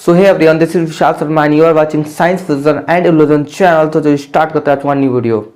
So hey everyone, this is Vishal Sharma and you are watching Science Vision and Illusion channel. तो जो start करते हैं आज one new video.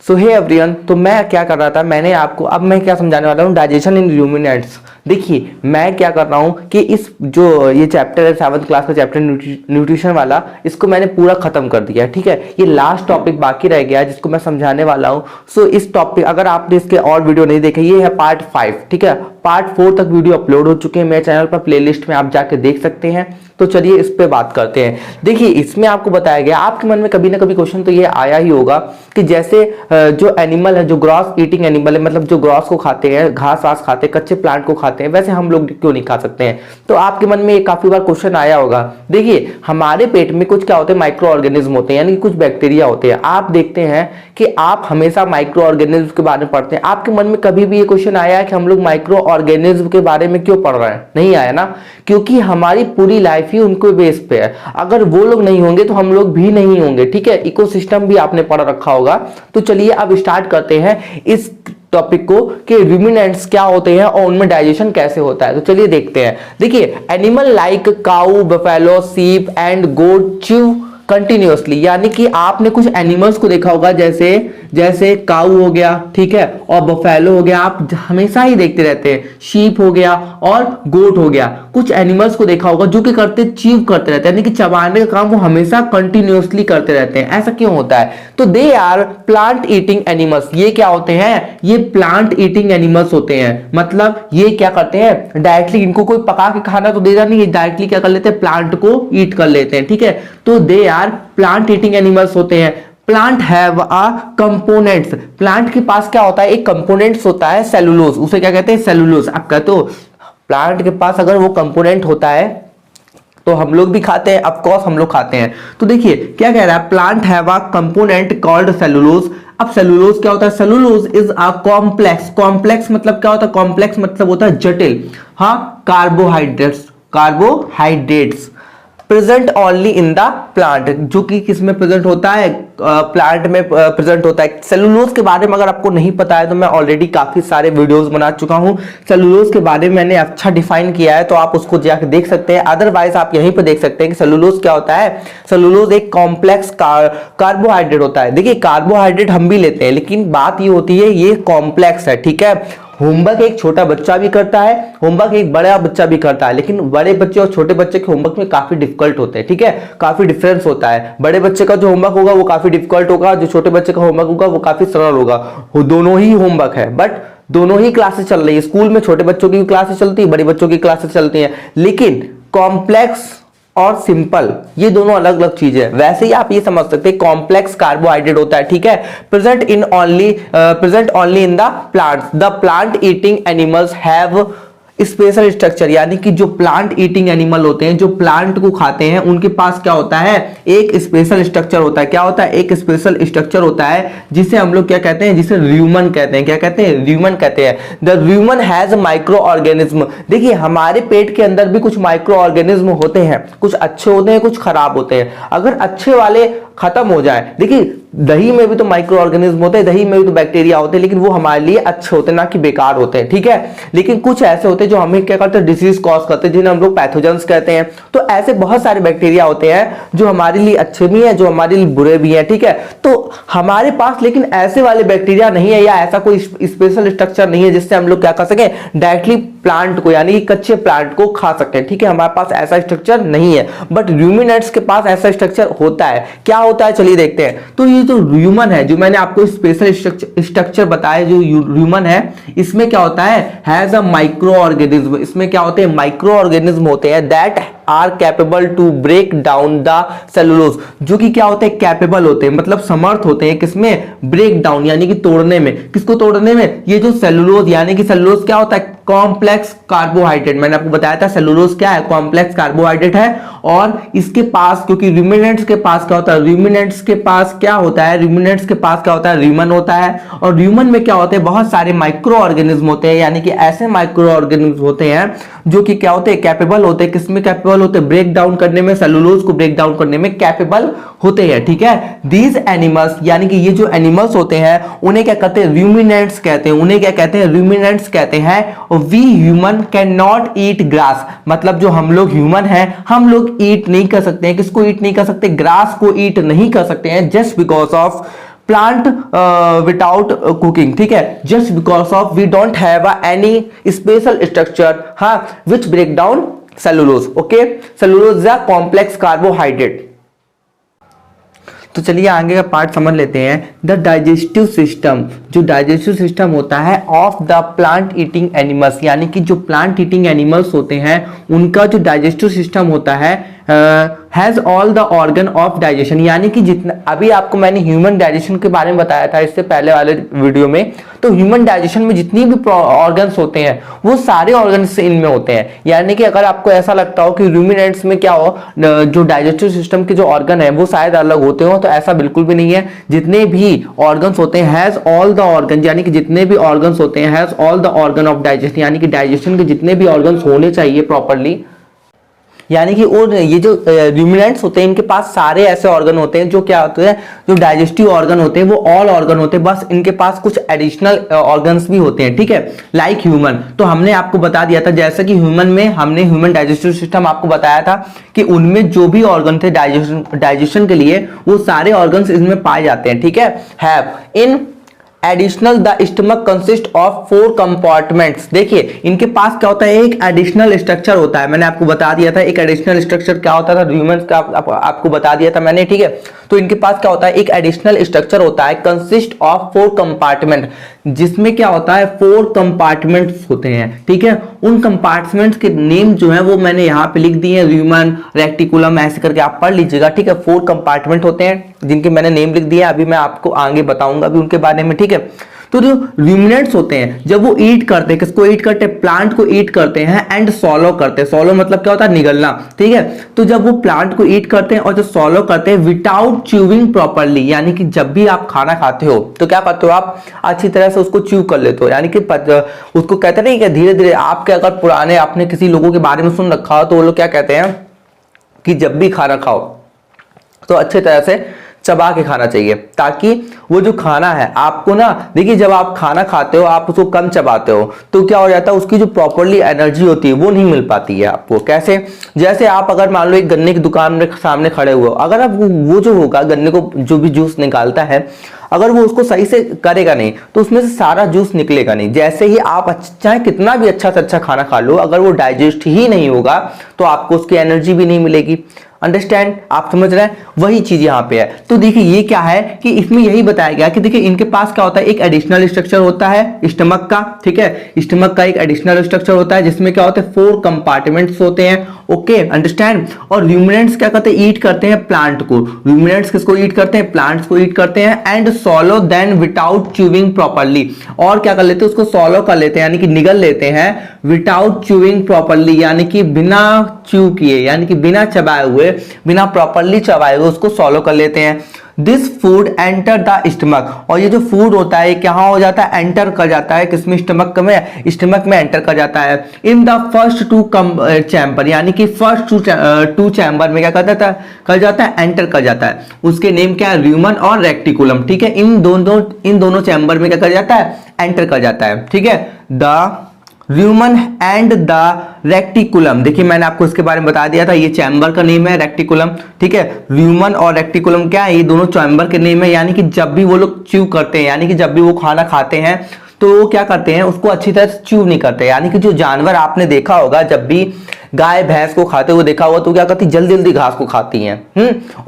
सो hey everyone, तो मैं क्या कर रहा था, मैंने आपको अब मैं क्या समझाने वाला हूँ, डाइजेशन इन रूमिनेंट्स। देखिए मैं क्या कर रहा हूँ कि इस जो ये चैप्टर है 7th क्लास का चैप्टर न्यूट्रिशन वाला, इसको मैंने पूरा खत्म कर दिया है। ठीक है, ये लास्ट टॉपिक बाकी रह गया जिसको मैं समझाने वाला हूँ। सो इस टॉपिक अगर आपने इसके और वीडियो नहीं देखे, ये है पार्ट 5। ठीक है, पार्ट 4 तक वीडियो अपलोड हो चुके हैं मेरे चैनल पर, प्लेलिस्ट में आप जाके देख सकते हैं। तो चलिए इस पे बात करते हैं। देखिए इसमें आपको बताया गया, आपके मन में कभी ना कभी क्वेश्चन तो ये आया ही होगा कि जैसे जो एनिमल है, जो ग्रॉस ईटिंग एनिमल है, मतलब जो ग्रॉस को खाते हैं, घास वास खाते हैं, कच्चे प्लांट को खाते हैं, वैसे हम लोग क्यों नहीं खा सकते हैं। तो आपके मन में काफी बार क्वेश्चन आया होगा। देखिए हमारे पेट में कुछ क्या होते हैं, माइक्रो ऑर्गेनिज्म होते हैं, यानी कि कुछ बैक्टीरिया होते हैं। आप देखते हैं कि आप हमेशा माइक्रो ऑर्गेनिज्म के बारे में पढ़ते हैं। आपके मन में कभी भी ये क्वेश्चन आया है कि हम लोग माइक्रो ऑर्गेनिज्म के बारे में क्यों पढ़ रहे हैं? नहीं आया ना, क्योंकि हमारी पूरी लाइफ ही उनको बेस पे है। अगर वो लोग नहीं होंगे तो हम लोग भी नहीं होंगे। ठीक है, इकोसिस्टम भी आपने पढ़ रखा होगा। तो चलिए अब स्टार्ट करते हैं इस टॉपिक को कि रूमिनेंट्स क्या होते हैं और उनमें डाइजेशन कैसे होता है। तो चलिए देखते हैं। देखिए एनिमल लाइक काऊ, बफेलो, सीप एंड गोट च्यू कंटिन्यूअसली, यानी कि आपने कुछ एनिमल्स को देखा होगा, जैसे काऊ हो गया, ठीक है, और बफेलो हो गया, आप हमेशा ही देखते रहते हैं। शीप हो गया और गोट हो गया, कुछ एनिमल्स को देखा होगा जो कि करते च्यू करते रहते हैं, यानी कि चबाने का काम वो हमेशा कंटिन्यूअसली करते रहते हैं। ऐसा क्यों होता है? तो they are plant eating animals. ये क्या होते हैं? ये प्लांट ईटिंग एनिमल्स होते हैं। मतलब ये क्या करते हैं, डायरेक्टली इनको कोई पका के खाना तो देगा नहीं, डायरेक्टली क्या कर लेते हैं, प्लांट को ईट कर लेते हैं। ठीक है, तो they are plant eating animals होते हैं। Plant have a components. Plant के पास क्या होता है, एक कंपोनेंट्स होता है, सेलुलोज। उसे क्या कहते हैं, सेलुलोज। आप कहते हो प्लांट के पास अगर वो कंपोनेंट होता है तो हम लोग भी खाते हैं, ऑफ कोर्स हम लोग खाते हैं। तो देखिए क्या कह रहा है, plant have a component called cellulose. अब सेलुलोज क्या होता है? Cellulose is a complex. Complex मतलब क्या होता है? कॉम्प्लेक्स मतलब होता है जटिल। हाँ, carbohydrates present only in the plant, जो कि किसमें प्रेजेंट होता है, प्लांट में प्रेजेंट होता है। सेलुलोज के बारे में अगर आपको नहीं पता है तो मैं ऑलरेडी काफी सारे वीडियोस बना चुका हूं। सेलुलोज के बारे में मैंने अच्छा डिफाइन किया है, तो आप उसको जाकर देख सकते हैं। अदरवाइज आप यहीं पर देख सकते हैं कि सेलुलोज क्या होता है। सेलुलोज एक कॉम्प्लेक्स कार्बोहाइड्रेट होता है। देखिए कार्बोहाइड्रेट हम भी लेते हैं, लेकिन बात ये होती है ये कॉम्प्लेक्स है। ठीक है, होमवर्क एक छोटा बच्चा भी करता है, होमवर्क एक बड़ा बच्चा भी करता है, लेकिन बड़े बच्चे और छोटे बच्चे के होमवर्क में काफी डिफिकल्ट होते हैं। ठीक है, काफी डिफरेंस होता है। बड़े बच्चे का जो होमवर्क होगा वो काफी डिफिकल्ट होगा, जो छोटे बच्चे का होमवर्क होगा वो काफी सरल होगा। वो दोनों ही होमवर्क है, बट दोनों ही क्लासेस चल रही है। स्कूल में छोटे बच्चों की क्लासेस चलती है, बड़े बच्चों की क्लासेस चलती है, लेकिन कॉम्प्लेक्स और सिंपल ये दोनों अलग अलग चीजें है। वैसे ही आप ये समझ सकते हैं कॉम्प्लेक्स कार्बोहाइड्रेट होता है। ठीक है, present only in the plants. The plant eating animals have special structure, यानी कि जो प्लांट ईटिंग एनिमल होते हैं, जो प्लांट को खाते हैं, उनके पास क्या होता है, एक स्पेशल स्ट्रक्चर होता है। क्या होता है? एक स्पेशल स्ट्रक्चर होता है, जिसे हम लोग क्या कहते हैं, जिसे र्यूमन कहते हैं। क्या कहते हैं? र्यूमन कहते हैं। The र्यूमन has micro organism. देखिए हमारे पेट के अंदर भी कुछ माइक्रो ऑर्गेनिज्म होते हैं, कुछ अच्छे होते हैं, कुछ खराब होते हैं। अगर अच्छे वाले खत्म हो जाए, देखिए दही में भी तो माइक्रो ऑर्गेनिज्म होते हैं, दही में भी तो बैक्टीरिया होते हैं, लेकिन वो हमारे लिए अच्छे होते हैं, ना कि बेकार होते हैं। ठीक है, लेकिन कुछ ऐसे होते हैं जो हमें क्या करते हैं, डिसीज कॉज करते हैं, जिन्हें हम लोग पैथोजेंस कहते हैं। तो ऐसे बहुत सारे बैक्टीरिया होते हैं जो हमारे लिए अच्छे भी हैं, जो हमारे लिए बुरे भी हैं। ठीक है, तो हमारे पास लेकिन ऐसे वाले बैक्टीरिया नहीं है, या ऐसा कोई स्पेशल स्ट्रक्चर नहीं है जिससे हम लोग क्या कर सके, डायरेक्टली प्लांट को, यानी कच्चे प्लांट को खा सकते हैं। ठीक है, हमारे पास ऐसा स्ट्रक्चर नहीं है, बट रूमिनेंट्स के पास ऐसा स्ट्रक्चर होता है। क्या होता है, चलिए देखते हैं। तो ये जो ह्यूमन है, जो मैंने आपको स्पेशल स्ट्रक्चर बताया, जो ह्यूमन है, इसमें क्या होता है, हैज अ माइक्रो ऑर्गेनिज्म। इसमें क्या होते हैं, माइक्रो ऑर्गेनिज्म होते हैं that are capable to break down the cellulose, जो कि क्या होते हैं, कैपेबल होते हैं, मतलब समर्थ होते हैं किसमें, ब्रेक डाउन, यानी कि तोड़ने में। किसको तोड़ने में? ये जो सेलुलोज, यानी कि सेलुलोज क्या होता है, कॉम्प्लेक्स कार्बोहाइड्रेट। मैंने आपको बताया था सेलुलोज क्या है, कॉम्प्लेक्स कार्बोहाइड्रेट है। और इसके पास, क्योंकि रूमिनेंट्स के पास क्या होता है, रूमिनेंट्स के पास क्या होता है, रूमिनेंट्स के पास क्या होता है, र्यूमन होता है। और र्यूमन में क्या होते हैं, बहुत सारे माइक्रो ऑर्गेनिज्म होते हैं, यानी कि ऐसे माइक्रो ऑर्गेनिज्म होते हैं जो कि क्या होते हैं, कैपेबल होते हैं। किसमें कैपेबल कैपेबल होते हैं ब्रेक डाउन करने में, सेलुलोज को ब्रेक डाउन करने में कैपेबल होते हैं, ठीक है। दीज एनिमल्स यानी कि ये जो एनिमल्स होते हैं उन्हें क्या कहते हैं, रूमिनेंट्स कहते हैं, उन्हें क्या कहते हैं, रूमिनेंट्स कहते हैं। We human can not eat grass, मतलब जो हम लोग ह्यूमन हैं हम लोग ईट नहीं कर सकते हैं, किसको ईट नहीं कर सकते, ग्रास को ईट नहीं कर सकते हैं, just because of plant without cooking, ठीक है, just because of we don't have any special structure, हाँ, which break down cellulose, okay. Cellulose is a complex carbohydrate. तो चलिए आगे का पार्ट समझ लेते हैं। द डाइजेस्टिव सिस्टम, जो डाइजेस्टिव सिस्टम होता है of the plant eating animals, यानी कि जो प्लांट ईटिंग एनिमल्स होते हैं उनका जो डाइजेस्टिव सिस्टम होता है has all the organ of digestion, यानी कि जितना अभी आपको मैंने ह्यूमन डाइजेशन के बारे में बताया था इससे पहले वाले वीडियो में, तो ह्यूमन डाइजेशन में जितनी भी ऑर्गन्स होते हैं वो सारे ऑर्गन्स इनमें होते हैं। यानी कि अगर आपको ऐसा लगता हो कि रूमिनेंट्स में क्या हो, जो डाइजेस्टिव सिस्टम के जो ऑर्गन है वो शायद अलग होते हो, तो ऐसा बिल्कुल भी नहीं है। जितने भी ऑर्गन्स होते हैं हैज ऑल द ऑर्गन, यानी कि जितने भी ऑर्गन्स होते हैं has all the organ of digestion, यानी कि डाइजेशन के जितने भी ऑर्गन्स होने चाहिए प्रॉपरली, यानी कि और ये जो रूमिनेंट्स होते हैं इनके पास सारे ऐसे ऑर्गन होते हैं जो क्या होते हैं, जो डाइजेस्टिव ऑर्गन होते हैं वो ऑल ऑर्गन होते हैं, बस इनके पास कुछ एडिशनल ऑर्गन्स भी होते हैं, ठीक है, लाइक ह्यूमन। तो हमने आपको बता दिया था जैसे कि ह्यूमन में हमने ह्यूमन डाइजेस्टिव सिस्टम आपको बताया था कि उनमें जो भी ऑर्गन थे डाइजेशन के लिए वो सारे ऑर्गन्स इसमें पाए जाते हैं, ठीक है। Have in additional the stomach consist of 4 compartments. देखिए इनके पास क्या होता है, एक एडिशनल स्ट्रक्चर होता है, मैंने आपको बता दिया था एक एडिशनल स्ट्रक्चर क्या होता था, ह्यूमंस का आपको बता दिया था मैंने, ठीक है। तो इनके पास क्या होता है, एक एडिशनल स्ट्रक्चर होता है कंसिस्ट ऑफ 4 कंपार्टमेंट, जिसमें क्या होता है 4 कंपार्टमेंट्स होते हैं, ठीक है। उन कंपार्टमेंट्स के नेम जो है वो मैंने यहाँ पे लिख दिए हैं, ह्यूमन, रेक्टिकुलम, ऐसे करके आप पढ़ लीजिएगा, ठीक है। 4 कंपार्टमेंट होते हैं जिनके मैंने नेम लिख दिया, अभी मैं आपको आगे बताऊंगा अभी उनके बारे में, ठीक है। तो जो रूमिनेंट्स होते हैं जब वो ईट करते हैं, किसको ईट करते हैं, प्लांट को ईट करते हैं, एंड सॉलो करते हैं। सॉलो मतलब क्या होता है, निगलना, ठीक है। तो जब वो प्लांट को ईट करते हैं और जो सॉलो करते हैं विदाउट च्यूइंग प्रॉपरली, यानी कि जब भी आप खाना खाते हो तो क्या करते हो, आप अच्छी तरह से उसको च्यू कर लेते हो, यानी कि उसको कहते नहीं कि धीरे धीरे, आपके अगर पुराने आपने किसी लोगों के बारे में सुन रखा हो तो वो लोग क्या कहते हैं कि जब भी खाना खाओ तो अच्छे तरह से चबा के खाना चाहिए, ताकि वो जो खाना है आपको ना, देखिए जब आप खाना खाते हो आप उसको कम चबाते हो तो क्या हो जाता है, उसकी जो प्रॉपरली एनर्जी होती है वो नहीं मिल पाती है आपको। कैसे, जैसे आप अगर मान लो एक गन्ने की दुकान में सामने खड़े हुए हो, अगर आप वो जो होगा गन्ने को जो भी जूस निकालता है, अगर वो उसको सही से करेगा नहीं तो उसमें से सारा जूस निकलेगा नहीं। जैसे ही आप चाहे कितना भी अच्छा से अच्छा खाना खा लो, अगर वो डाइजेस्ट ही नहीं होगा तो आपको उसकी एनर्जी भी नहीं मिलेगी। अंडरस्टैंड, आप समझ रहे हैं, वही चीज यहाँ पे है। तो देखिए ये क्या है कि इसमें यही बताया गया कि देखिए इनके पास क्या होता है, एक एडिशनल स्ट्रक्चर होता है स्टमक का, ठीक है। स्टमक का एक एडिशनल स्ट्रक्चर होता है जिसमें क्या होता है 4 कंपार्टमेंट्स होते हैं, ओके, अंडरस्टैंड। और रूमिनेंट्स क्या करते हैं, ईट करते हैं प्लांट को। रूमिनेंट्स किसको ईट करते हैं, प्लांट्स को ईट करते हैं, and swallow then without chewing properly, और क्या कर लेते हैं उसको सॉलो कर लेते हैं, यानी कि निगल लेते हैं विदाउट च्यूइंग प्रॉपरली, यानी कि बिना च्यू किए, यानी कि बिना चबाए हुए, बिना प्रॉपरली चबाए हुए उसको सॉलो कर लेते हैं। This food enter the stomach, और ये जो फूड होता है कहाँ हो जाता है, एंटर कर जाता है, किसमें, स्टमक में, स्टमक में एंटर कर जाता है। इन द फर्स्ट 2 चैम्बर, यानी कि फर्स्ट 2 चैम्बर में क्या कर जाता है, एंटर कर जाता है। उसके नेम क्या है, ल्यूमन और रेक्टिकुलम, ठीक है। इन दोनों चैम्बर में क्या कर जाता है, एंटर कर जाता है, ठीक है। The lumen and the reticulum, देखिए मैंने आपको इसके बारे में बता दिया था, ये चैम्बर का नेम है रेक्टिकुलम, ठीक है। ल्यूमन और रेक्टिकुलम क्या है, ये दोनों चैम्बर के नेम है, यानी कि जब भी वो लोग च्यू करते हैं, यानी कि जब भी वो खाना खाते हैं तो वो क्या करते हैं, उसको अच्छी तरह से च्यू नहीं करते। यानी कि जो जानवर आपने देखा होगा, जब भी गाय भैंस को खाते हुए देखा होगा तो क्या करती, जल्दी जल्दी घास को खाती हैं,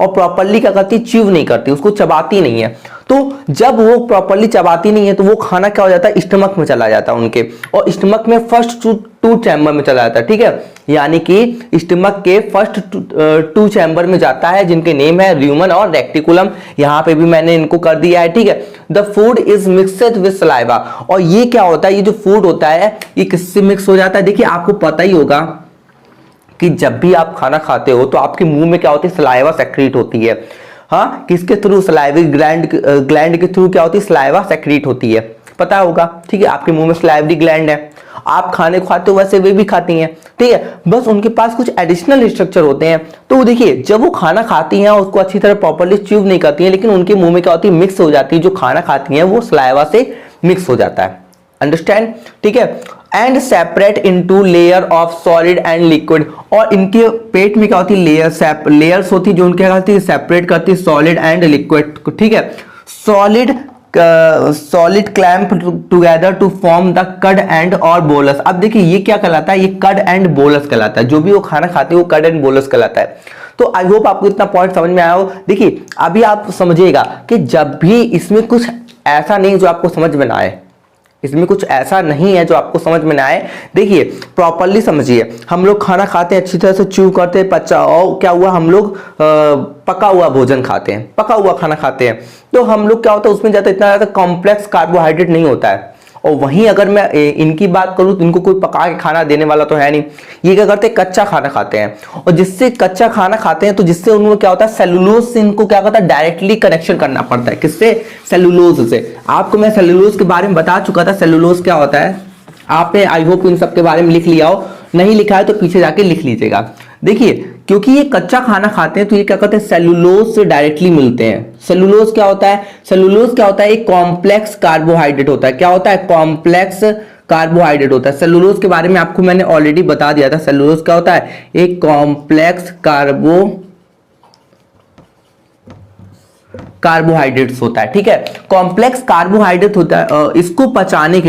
और प्रॉपरली क्या करती, च्यू नहीं करती, उसको चबाती नहीं है। तो जब वो प्रॉपरली चबाती नहीं है तो वो खाना क्या हो जाता है, स्टमक में चला जाता है उनके, और स्टमक में फर्स्ट 2 चैम्बर में चला जाता है, ठीक है। यानी कि स्टमक के फर्स्ट 2 चैम्बर में जाता है, जिनके नेम है ल्यूमन और रेक्टिकुलम। यहाँ पे भी मैंने इनको कर दिया है, ठीक है। The food is mixed with saliva, और ये क्या होता है, ये जो फूड होता है ये किससे मिक्स हो जाता है, देखिए आपको पता ही होगा कि जब भी आप खाना खाते हो तो आपके मुंह में क्या होती है, सलाइवा सेक्रीट होती है। हाँ, किसके थ्रू, सलाइविक ग्लैंड के थ्रू क्या होती है, सलाइवा सेक्रीट होती है। पता होगा, ठीक है। आपके मुंह में सलाइवरी ग्लैंड है, आप खाने खाते हो वैसे वे भी खाती हैं, ठीक है। बस उनके पास कुछ एडिशनल स्ट्रक्चर होते हैं। तो देखिए जब वो खाना खाती हैं उसको अच्छी तरह प्रॉपर्ली च्यूव नहीं करती हैं, लेकिन उनके मुंह में क्या होती है, मिक्स हो जाती है। जो खाना खाती हैं वो सलाइवा से मिक्स हो जाता है, अंडरस्टैंड, ठीक है। And separate into layer of solid and liquid, और इनके पेट में क्या होती है, लेयर्स होती है जो उनके क्या करती है, सेपरेट करती है सॉलिड एंड लिक्विड, ठीक है। Solid clamp together to form the cud and और बोलस। अब देखिए ये क्या कहलाता है, ये कड एंड बोलस कहलाता है। जो भी वो खाना खाते हैं वो कड एंड बोलस कहलाता है। तो आई होप आपको इतना पॉइंट समझ में आया हो। देखिए अभी आप समझिएगा कि जब भी इसमें कुछ ऐसा नहीं जो आपको समझ में ना आए, इसमें कुछ ऐसा नहीं है जो आपको समझ में ना आए। देखिए प्रॉपर्ली समझिए, हम लोग खाना खाते हैं, अच्छी तरह से च्यू करते हैं, पचा, और क्या हुआ, हम लोग पका हुआ भोजन खाते हैं, पका हुआ खाना खाते हैं। तो हम लोग क्या होता है उसमें ज्यादा इतना ज्यादा कॉम्प्लेक्स कार्बोहाइड्रेट नहीं होता है। और वहीं अगर मैं इनकी बात करूं तो इनको कोई पका के खाना देने वाला तो है नहीं। ये क्या करते हैं, कच्चा खाना खाते हैं, और जिससे कच्चा खाना खाते हैं तो जिससे उनको क्या होता है, सेलुलोज से इनको क्या करता है, डायरेक्टली कनेक्शन करना पड़ता है। किससे, सेलुलोज से। आपको मैं सेलुलोज के बारे में बता चुका था, सेलुलोज क्या होता है। आपने आई होप इन सब के बारे में लिख लिया हो, नहीं लिखा है तो पीछे जाके लिख लीजिएगा। देखिए क्योंकि ये कच्चा खाना खाते हैं तो ये क्या करते हैं, सेलुलोज से डायरेक्टली मिलते हैं। सेलुलोज क्या होता है, सेलुलोज क्या होता है, एक कॉम्प्लेक्स कार्बोहाइड्रेट होता है। क्या होता है, कॉम्प्लेक्स कार्बोहाइड्रेट होता है। सेलुलोज के बारे में आपको मैंने ऑलरेडी बता दिया था। सेलुलोज क्या होता है, एक कॉम्प्लेक्स कार्बोहाइड्रेट्स होता है, ठीक है। कॉम्प्लेक्स कार्बोहाइड्रेट होता है। इसको पचाने के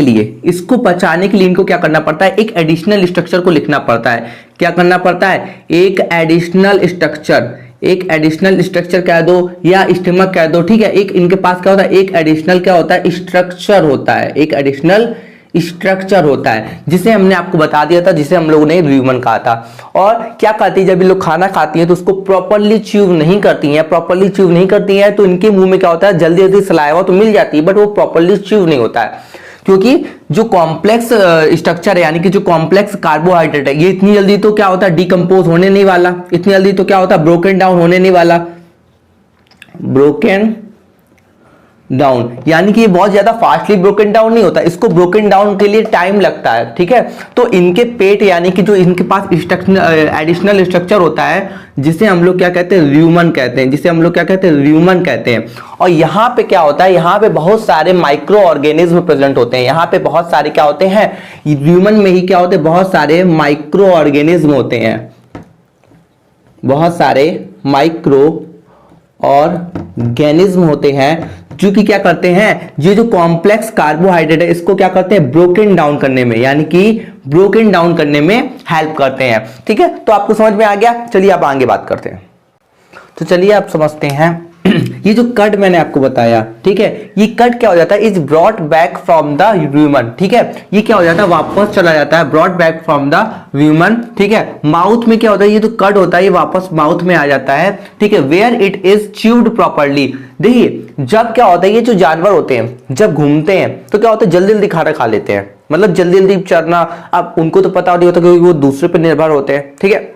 लिए इनको क्या करना पड़ता है, एक एडिशनल स्ट्रक्चर को लिखना पड़ता है। क्या करना पड़ता है, एक एडिशनल स्ट्रक्चर कह दो या स्टिमक कह दो, ठीक है। एक इनके पास क्या होता है, एक एडिशनल क्या होता है, स्ट्रक्चर होता है, एक एडिशनल स्ट्रक्चर होता है, जिसे हमने आपको बता दिया था, जिसे हम लोगों ने ल्यूमन कहा था। और क्या करती है, जब ये लोग खाना खाती हैं तो उसको प्रॉपर्ली च्यूव नहीं करती हैं, तो इनके मुंह में क्या होता है, जल्दी जल्दी सलाइवा तो मिल जाती है बट वो प्रॉपर्ली च्यूव नहीं होता है। क्योंकि जो कॉम्प्लेक्स स्ट्रक्चर है, यानी कि जो कॉम्प्लेक्स कार्बोहाइड्रेट है, ये इतनी जल्दी तो क्या होता है, डिकम्पोज होने नहीं वाला, इतनी जल्दी तो क्या होता है, ब्रोकन डाउन होने नहीं वाला, ब्रोकन डाउन, यानी कि ये बहुत ज्यादा फास्टली ब्रोकन डाउन नहीं होता, इसको ब्रोकन डाउन के लिए टाइम लगता है, ठीक है। तो इनके पेट, यानी कि जो इनके पास एडिशनल स्ट्रक्चर होता है, जिसे हम लोग क्या कहते हैं, ल्यूमन कहते हैं, और यहाँ पे क्या होता है, यहाँ पे बहुत सारे माइक्रो ऑर्गेनिज्म प्रेजेंट होते हैं। यहाँ पे बहुत सारे क्या होते हैं, ल्यूमन में ही क्या होते हैं, बहुत सारे माइक्रो ऑर्गेनिज्म होते हैं, बहुत सारे माइक्रो ऑर्गेनिज्म होते हैं, जो कि क्या करते हैं, ये जो कॉम्प्लेक्स कार्बोहाइड्रेट है इसको क्या करते हैं, ब्रोकन डाउन करने में, यानी कि ब्रोकन डाउन करने में हेल्प करते हैं, ठीक है। तो आपको समझ में आ गया। चलिए आप आगे बात करते हैं। तो चलिए आप समझते हैं ये जो कट मैंने आपको बताया, ठीक है, ये कट क्या हो जाता है, is brought back from the human, ठीक है। ये क्या हो जाता है, वापस चला जाता है, brought back from the human, ठीक है। माउथ में क्या होता है, ये जो कट होता है ये वापस माउथ में आ जाता है, ठीक है, where it is chewed properly. देखिए जब क्या होता है, ये जो जानवर होते हैं जब घूमते हैं तो क्या होता है, जल्दी जल्दी खाना खा लेते हैं, मतलब जल्दी जल्दी चरना। अब उनको तो पता नहीं होता क्योंकि वो दूसरे पर निर्भर होते हैं, ठीक है।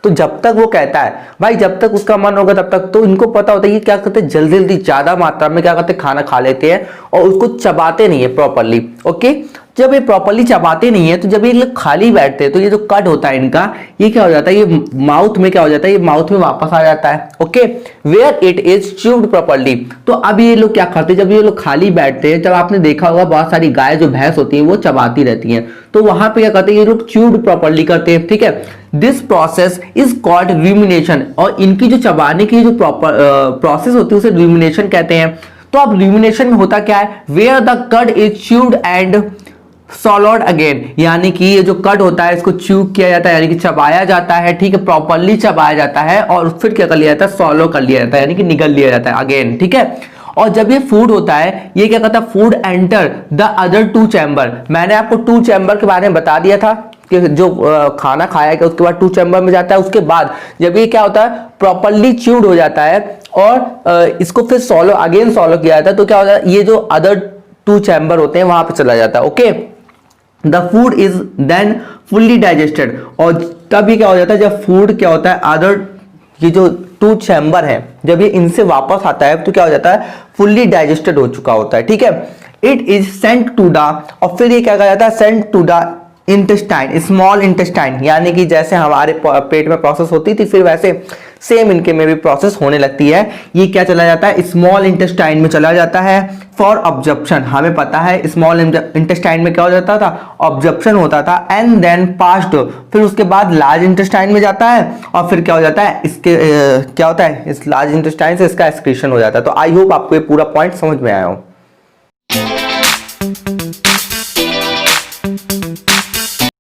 तो जब तक वो कहता है भाई, जब तक उसका मन होगा तब तक, तो इनको पता होता है ये क्या करते हैं, जल्दी जल्दी ज्यादा मात्रा में क्या करते हैं, खाना खा लेते हैं और उसको चबाते नहीं है प्रॉपर्ली, ओके। जब ये प्रॉपर्ली चबाते नहीं है तो जब ये लोग खाली बैठते हैं तो ये जो कट होता है इनका, ये क्या हो जाता है, ये माउथ में क्या हो जाता है, ये माउथ में वापस आ जाता है, okay, where it is chewed properly. तो अब ये लोग क्या करते हैं, जब ये लोग खाली बैठते हैं, जब आपने देखा होगा बहुत सारी गाय जो भैंस होती है वो चबाती रहती हैं, तो वहां पे क्या करते हैं, ये लोग च्यूड प्रॉपर्ली करते हैं, ठीक है। This process is called rumination, और इनकी जो चबाने की जो प्रोसेस होती है उसे रूमिनेशन कहते हैं। तो अब रूमिनेशन में होता क्या है, where the cud is chewed and swallowed again, यानी कि ये जो कट होता है इसको च्यू किया जाता है, यानी कि चबाया जाता है, ठीक है, प्रॉपर्ली चबाया जाता है, और फिर क्या कर लिया जाता है, सॉलो कर लिया जाता है, यानी कि निगल लिया जाता है अगेन, ठीक है। और जब ये फूड होता है, ये क्या करता है, food enter the other two chamber. मैंने आपको टू चैम्बर के बारे में बता दिया था कि जो खाना खाया गया उसके बाद टू चैम्बर में जाता है, उसके बाद जब ये क्या होता है, प्रॉपर्ली च्यूड हो जाता है और इसको फिर सॉलो किया जाता है, तो क्या होता है, ये जो अदर टू चैम्बर होते हैं वहां पे चला जाता है, okay. The food is then fully digested, और तब ये क्या हो जाता है, जब फूड क्या होता है, अदर ये जो टू चैम्बर है जब ये इनसे वापस आता है तो क्या हो जाता है, फुल्ली डाइजेस्टेड हो चुका होता है, ठीक है। It is sent to the, और फिर ये क्या कहा जाता है, sent to the intestine, small intestine, यानी कि जैसे हमारे पेट में प्रोसेस होती थी फिर वैसे सेम इनके में भी प्रोसेस होने लगती है। ये क्या चला जाता है, स्मॉल इंटेस्टाइन में चला जाता है फॉर ऑब्जर्प्शन। हमें पता है स्मॉल इंटेस्टाइन में क्या हो जाता था, ऑब्जर्प्शन होता था, एंड देन पास्ड, फिर उसके बाद लार्ज इंटेस्टाइन में जाता है, और फिर क्या हो जाता है, इसके क्या होता है, इस लार्ज इंटेस्टाइन से इसका एक्सक्रीशन हो जाता है। तो आई होप आपको ये पूरा पॉइंट समझ में आया हो।